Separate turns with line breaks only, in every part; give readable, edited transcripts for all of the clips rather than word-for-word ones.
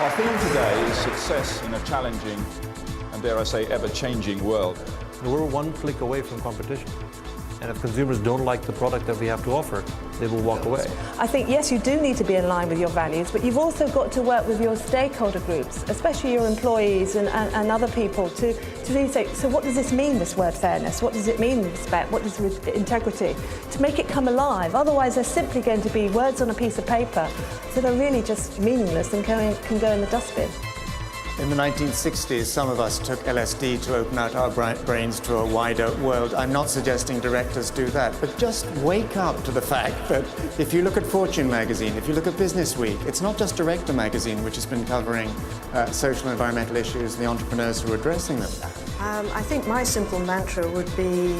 Our theme today is success in a challenging and, dare I say, ever-changing world.
We're one click away from competition. And if consumers don't like the product that we have to offer, they will walk away.
I think, yes, you do need to be in line with your values, but you've also got to work with your stakeholder groups, especially your employees and other people, to really say, so what does this mean, this word fairness? What does it mean, respect? What does integrity? To make it come alive. Otherwise, they're simply going to be words on a piece of paper, so they're really just meaningless and can go in the dustbin.
In the 1960s, some of us took LSD to open out our brains to a wider world. I'm not suggesting directors do that, but just wake up to the fact that if you look at Fortune magazine, if you look at Business Week, it's not just Director magazine which has been covering social and environmental issues and the entrepreneurs who are addressing them.
I think my simple mantra would be,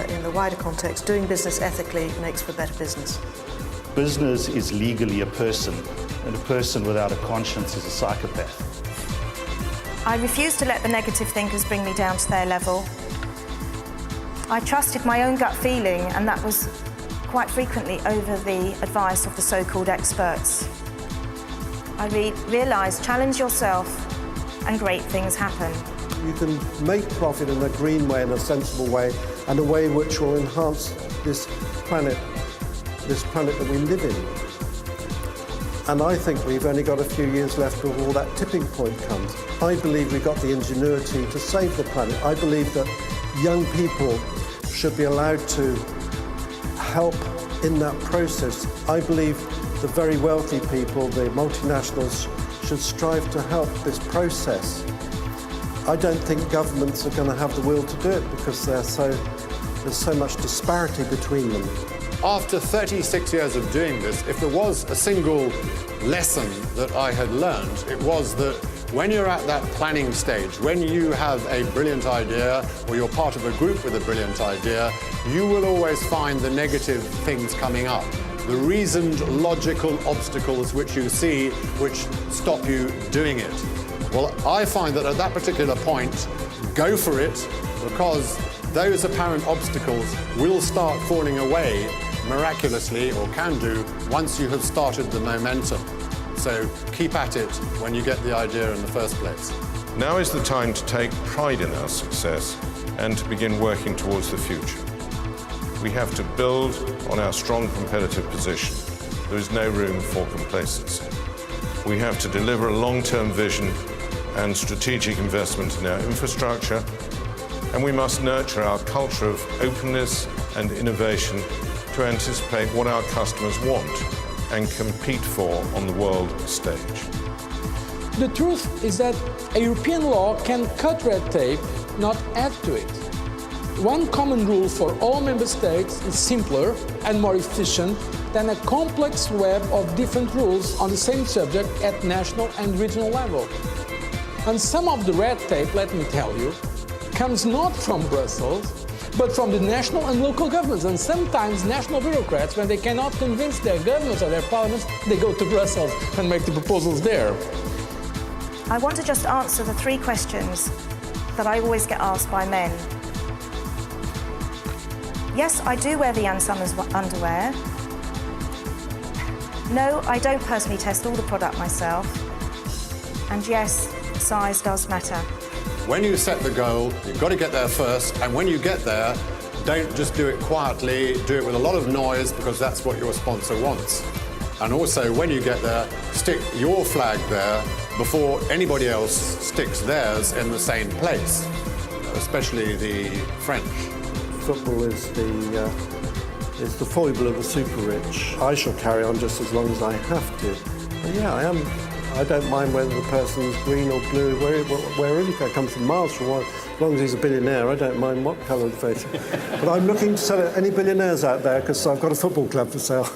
in the wider context, doing business ethically makes for better business.
Business is legally a person, and a person without a conscience is a psychopath.
I refused to let the negative thinkers bring me down to their level. I trusted my own gut feeling, and that was quite frequently over the advice of the so-called experts. I realised, challenge yourself and great things happen.
You can make profit in a green way, in a sensible way, and a way which will enhance this planet that we live in. And I think we've only got a few years left before that tipping point comes. I believe we've got the ingenuity to save the planet. I believe that young people should be allowed to help in that process. I believe the very wealthy people, the multinationals, should strive to help this process. I don't think governments are going to have the will to do it because there's so much disparity between them.
After 36 years of doing this, if there was a single lesson that I had learned, it was that when you're at that planning stage, when you have a brilliant idea or you're part of a group with a brilliant idea, you will always find the negative things coming up. The reasoned, logical obstacles which you see which stop you doing it. Well, I find that at that particular point, go for it, because those apparent obstacles will start falling away miraculously, or can do, once you have started the momentum. So keep at it when you get the idea in the first place.
Now is the time to take pride in our success and to begin working towards the future. We have to build on our strong competitive position. There is no room for complacency. We have to deliver a long-term vision and strategic investment in our infrastructure, and we must nurture our culture of openness and innovation to anticipate what our customers want and compete for on the world stage.
The truth is that a European law can cut red tape, not add to it. One common rule for all member states is simpler and more efficient than a complex web of different rules on the same subject at national and regional level. And some of the red tape, let me tell you, comes not from Brussels, but from the national and local governments. And sometimes national bureaucrats, when they cannot convince their governments or their parliaments, they go to Brussels and make the proposals there.
I want to just answer the 3 questions that I always get asked by men. Yes, I do wear the Ann Summers underwear. No, I don't personally test all the product myself. And yes, size does matter.
When you set the goal, you've got to get there first, and when you get there, don't just do it quietly, do it with a lot of noise, because that's what your sponsor wants. And also, when you get there, stick your flag there before anybody else sticks theirs in the same place, especially the French.
Football is the foible of the super rich. I shall carry on just as long as I have to. But yeah, I don't mind whether the person's green or blue, wherever he comes from, miles from one. As long as he's a billionaire, I don't mind what colour the face. But I'm looking to sell any billionaires out there because I've got a football club for sale.